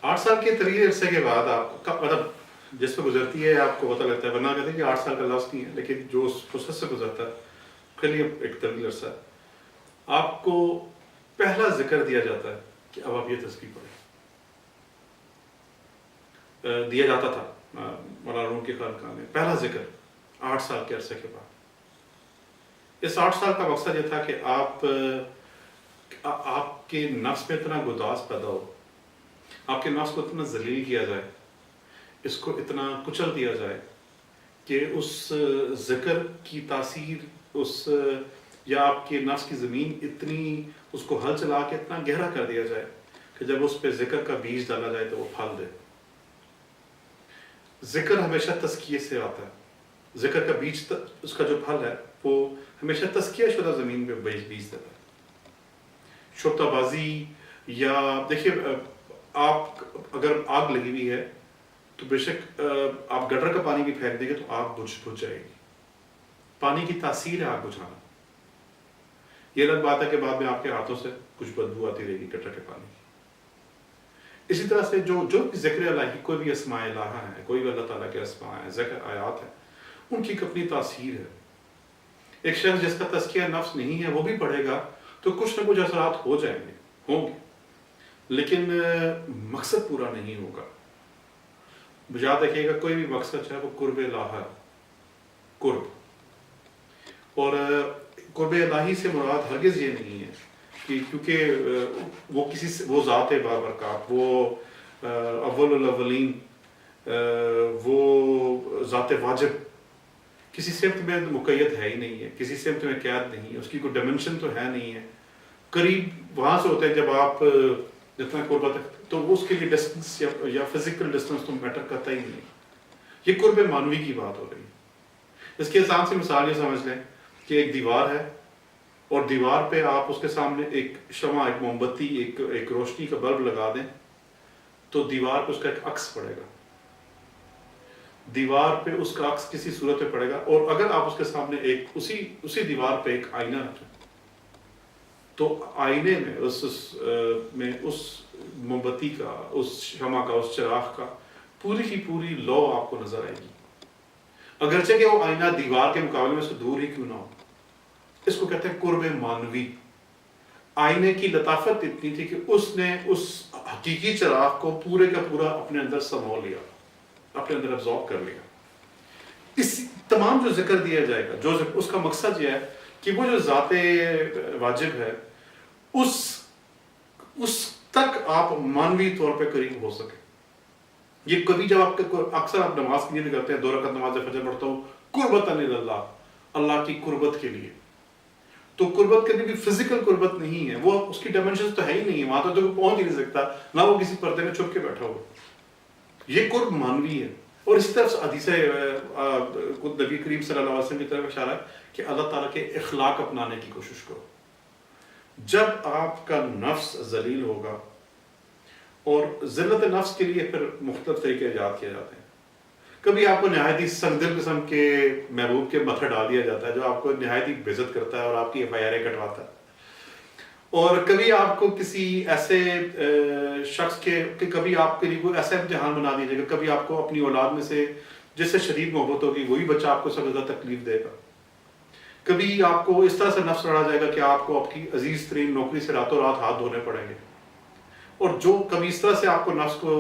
8 سال کے طویل عرصے کے بعد آپ کا مطلب جس پہ گزرتی ہے آپ کو پتہ لگتا ہے، ورنہ کہتے ہیں کہ 8 سال کا لفظ نہیں ہے، لیکن جو اس پروسیس سے گزرتا ہے اس کے لیے ایک طویل عرصہ ہے. آپ کو پہلا ذکر دیا جاتا ہے کہ اب آپ یہ تسبیح پڑھیں. دیا جاتا تھا مولانا روم کی خانقاہ میں پہلا ذکر 8 سال کے عرصے کے بعد. اس 8 سال کا مقصد یہ تھا کہ آپ کے نفس میں اتنا گداز پیدا ہو، آپ کے نفس کو اتنا ذلیل کیا جائے، اس کو اتنا کچل دیا جائے کہ اس ذکر کی تاثیر یا آپ کے نفس کی زمین اتنی اس کو ہل چلا کے اتنا گہرا کر دیا جائے کہ جب اس پہ ذکر کا بیج ڈالا جائے تو وہ پھل دے. ذکر ہمیشہ تزکیے سے آتا ہے. ذکر کا بیج اس کا جو پھل ہے وہ ہمیشہ تزکیہ شدہ زمین پہ بیج دیتا ہے. شبتہ بازی یا دیکھیے آپ اگر آگ لگی ہوئی ہے تو بے شک آپ گٹر کا پانی بھی پھینک دیں گے تو آگ بجھ جائے گی. پانی کی تاثیر ہے آگ بجھانا. یہ الگ بات ہے کہ بعد میں آپ کے ہاتھوں سے کچھ بدبو آتی رہے گی گٹر کے پانی کی. اسی طرح سے جو ذکر الہی کوئی بھی اسماء الہہ ہیں، کوئی بھی اللہ تعالیٰ کے اسماء ہیں، ذکر آیات ہیں، ان کی اپنی تاثیر ہے. ایک شخص جس کا تزکیہ نفس نہیں ہے وہ بھی پڑھے گا تو کچھ نہ کچھ اثرات ہوں گے، لیکن مقصد پورا نہیں ہوگا. یاد رکھیے گا کوئی بھی مقصد ہے وہ قرب الہ ہے. قرب اور قرب الہی سے مراد ہرگز یہ نہیں ہے کہ کیونکہ وہ ذات بابرکات، وہ اول الاولین، وہ ذات واجب کسی سمت میں مقید ہے ہی نہیں ہے، کسی سمت میں قید نہیں ہے، اس کی کوئی ڈائمنشن تو ہے نہیں ہے. قریب وہاں سے ہوتے ہیں جب آپ جتنا قربت ہے تو اس کے لیے ڈسٹنس یا فزیکل ڈسٹنس تو میٹر کرتا ہی نہیں ہے. یہ قرب معنوی کی بات ہو رہی ہے. اس کی آسان سی مثال یہ سمجھ لیں کہ ایک دیوار ہے اور دیوار پہ آپ اس کے سامنے ایک شمع، ایک موم بتی، ایک روشنی کا بلب لگا دیں تو دیوار پہ اس کا ایک عکس پڑے گا. دیوار پہ اس کا عکس کسی صورت پہ پڑے گا. اور اگر آپ اس کے سامنے اسی دیوار پہ ایک آئینہ رکھیں تو آئینے میں اس موم بتی کا، اس شمع کا، اس چراغ کا پوری کی پوری لو آپ کو نظر آئے گی، اگرچہ کہ وہ آئینہ دیوار کے مقابلے میں سے دور ہی کیوں نہ ہو. اس کو کہتے ہیں قرب معنوی. آئینے کی لطافت اتنی تھی کہ اس نے اس حقیقی چراغ کو پورے کا پورا اپنے اندر سمو لیا، اپنے اندر ابزارب کر لیا. اس تمام جو ذکر دیا جائے گا، اس کا مقصد یہ ہے کہ وہ جو ذات واجب ہے اس تک آپ معنوی طور پہ قریب ہو سکے. یہ کبھی جب اکثر آپ نماز کی نیت کرتے ہیں، 2 رکعت نماز فجر پڑھتا ہوں قربتاً اللہ، اللہ کی قربت کے لیے، تو قربت کبھی بھی فزیکل قربت نہیں ہے، وہ اس کی ڈائمنشن تو ہے ہی نہیں ہے، وہاں تو پہنچ ہی نہیں سکتا، نہ وہ کسی پردے میں چھپ کے بیٹھا ہو. یہ قرب معنوی ہے. اور اس طرف حدیث نبی کریم صلی اللہ علیہ وسلم کی طرف اشارہ ہے کہ اللہ تعالیٰ کے اخلاق اپنانے کی کوشش کرو. جب آپ کا نفس ذلیل ہوگا، اور ذلت نفس کے لیے پھر مختلف طریقے ایجاد کیے جاتے ہیں. کبھی آپ کو نہایت ہی سنگدل قسم کے محبوب کے متھے ڈال دیا جاتا ہے جو آپ کو نہایت ہی بےعزت کرتا ہے اور آپ کی FIR کٹواتا ہے. اور کبھی آپ کو کسی ایسے شخص کے کبھی آپ کے لیے کوئی ایسا امتحان بنا دیا جائے گا، کبھی آپ کو اپنی اولاد میں سے جس سے شدید محبت ہوگی وہی بچہ آپ کو سب سے زیادہ تکلیف دے گا. کبھی آپ کو اس طرح سے نفس لڑا جائے گا کہ آپ کو آپ کی عزیز ترین نوکری سے راتوں رات ہاتھ دھونے پڑیں گے. اور جو کبھی اس طرح سے آپ کو نفس کو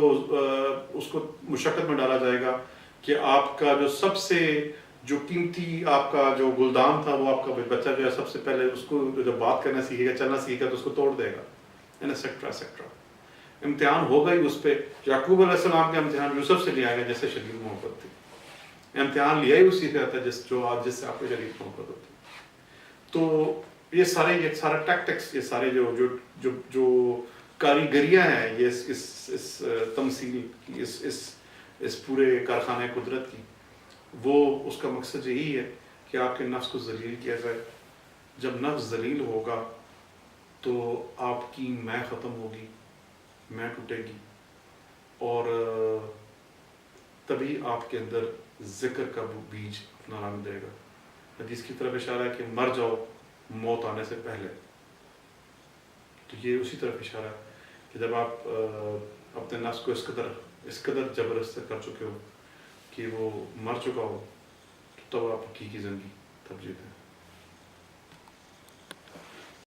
اس کو مشقت میں ڈالا جائے گا کہ آپ کا جو سب سے جو قیمتی آپ کا جو گلدان تھا، وہ آپ کا بچہ جو ہے سب سے پہلے اس کو جب بات کرنا سیکھے گا، چلنا سیکھے گا تو اس کو توڑ دے گا، ایٹسٹرا. امتحان ہوگا ہی اس پہ. یعقوب علیہ السلام کا امتحان یوسف سے لیا گیا جیسے شدید محبت تھی. امتحان لیا ہی اسی سے آتا ہے جس سے آپ کو شدید محبت ہوتی. تو یہ سارا ٹیکٹکس، یہ سارے جو کاریگریاں ہیں یہ اس تمثیل کی، اس پورے کارخانے قدرت کی، وہ اس کا مقصد یہی ہے کہ آپ کے نفس کو ذلیل کیا جائے. جب نفس ذلیل ہوگا تو آپ کی میں ختم ہوگی، میں ٹوٹے گی، اور تبھی آپ کے اندر ذکر کا بیج اپنا رنگ دے گا. حدیث کی طرف اشارہ ہے کہ مر جاؤ موت آنے سے پہلے. تو یہ اسی طرف اشارہ ہے کہ جب آپ اپنے نفس کو اس قدر زبردست کر چکے ہو کہ وہ مر چکا ہو، تو تب آپ حقیقی زندگی تب جیتے ہیں.